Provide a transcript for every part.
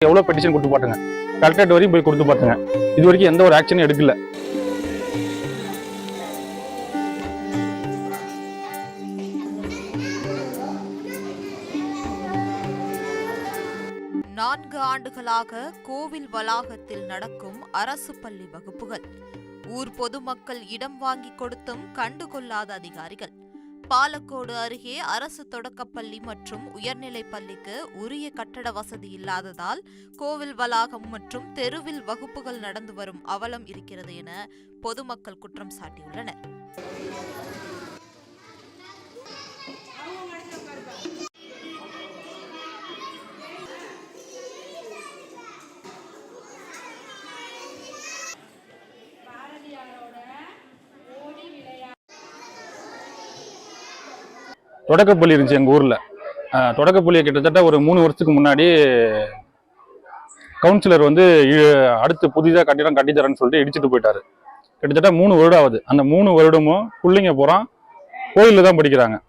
எவ்வளோ பெட்டிஷன் கொடுத்து பாட்டுங்க, கலெக்டரேட் வரையும் போய் கொடுத்து பார்த்துங்க. இது வரைக்கும் எந்த ஒரு ஆக்ஷனும் எடுக்கல. நான்கு ஆண்டுகளாக கோவில் வளாகத்தில் நடக்கும் அரசு பள்ளி வகுப்புகள். ஊர் பொதுமக்கள் இடம் வாங்கி கொடுத்தும் கண்டுகொள்ளாத அதிகாரிகள். பாலக்கோடு அருகே அரசு தொடக்கப்பள்ளி மற்றும் உயர்நிலைப் பள்ளிக்கு உரிய கட்டட வசதி இல்லாததால் கோவில் வளாகம் மற்றும் தெருவில் வகுப்புகள் நடந்து வரும் அவலம் இருக்கிறது என பொதுமக்கள் குற்றம் சாட்டியுள்ளனர். தொடக்கப்பள்ளி இருந்துச்சு எங்கள் ஊரில். தொடக்கப்பள்ளியை கிட்டத்தட்ட ஒரு 3 வருஷத்துக்கு முன்னாடி கவுன்சிலர் அடுத்து புதிதாக கட்டிடம் கட்டித்தரேன்னு சொல்லிட்டு இடிச்சுட்டு போயிட்டாரு. கிட்டத்தட்ட 3 வருடம் ஆகுது. அந்த 3 வருடமும் பிள்ளைங்க போகிறான் கோயிலில் தான் படிக்கிறாங்க.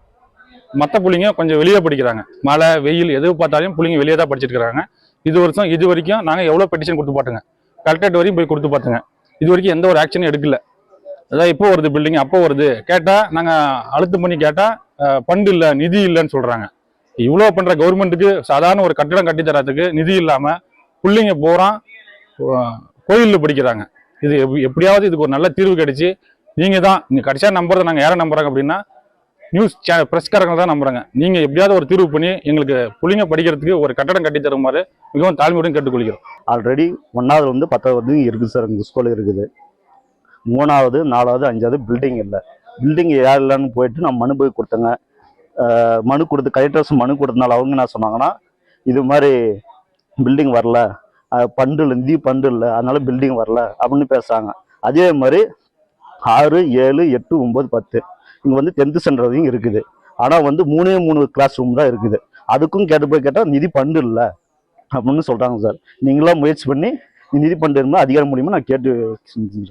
மற்ற பிள்ளைங்க கொஞ்சம் வெளியே படிக்கிறாங்க. மழை வெயில் எது பார்த்தாலும் பிள்ளைங்க வெளியே தான் படிச்சுட்டு இருக்கிறாங்க. இது வரைக்கும் நாங்கள் எவ்வளோ பெட்டிஷன் கொடுத்து பார்த்துங்க, கலெக்டரேட் வரையும் போய் கொடுத்து பார்த்துங்க. இது வரைக்கும் எந்த ஒரு ஆக்ஷனும் எடுக்கல. அதாவது இப்போ வருது பில்டிங், அப்போ வருது. கேட்டால் நாங்கள் அழுத்தம் பண்ணி கேட்டால் ஃபண்டு இல்லை, நிதி இல்லைன்னு சொல்கிறாங்க. இவ்வளோ பண்ணுற கவர்மெண்ட்டுக்கு சாதாரண ஒரு கட்டிடம் கட்டித்தரத்துக்கு நிதி இல்லாமல் பிள்ளைங்க போகிறான் கோயிலில் படிக்கிறாங்க. இது எப்படியாவது இதுக்கு ஒரு நல்ல தீர்வு கிடைச்சி நீங்கள் தான் கடைசியாக நம்புறதை நாங்கள் யாரை நம்புறாங்க அப்படின்னா நியூஸ் பிரஸ்காரங்க தான் நம்புறாங்க. நீங்கள் எப்படியாவது ஒரு தீர்வு பண்ணி எங்களுக்கு பிள்ளைங்க படிக்கிறதுக்கு ஒரு கட்டடம் கட்டித்தருமாறு மிகவும் தாழ்மையுடன் கேட்டுக்கொள்கிறோம். ஆல்ரெடி 1வது 10வது இருக்குது சார், எங்கள் ஸ்கூலில் இருக்குது. 3வது 4வது 5வது பில்டிங் இல்லை. பில்டிங் யார் இல்லைன்னு போயிட்டு நான் மனு போய் கொடுத்தேங்க. மனு கொடுத்து கலெக்டர்ஸ் மனு கொடுத்தனால அவங்க என்ன சொன்னாங்கன்னா, இது மாதிரி பில்டிங் வரல, ஃபண்டு இல்லை, நிதி ஃபண்டு இல்லை, அதனால பில்டிங் வரல அப்படின்னு பேசுகிறாங்க. அதே மாதிரி 6, 7, 8, 9, 10 இங்கே 10th ஸ்டாண்டர்ட் இருக்குது. ஆனால் 3 கிளாஸ் ரூம் தான் இருக்குது. அதுக்கும் போய் கேட்டால் நிதி ஃபண்டு இல்லை அப்படின்னு சொல்கிறாங்க சார். நீங்களாம் முயற்சி பண்ணி நிதி ஃபண்டு இருந்தால் அதிகாரம் மூலியமாக நான் கேட்டு செஞ்சேன்.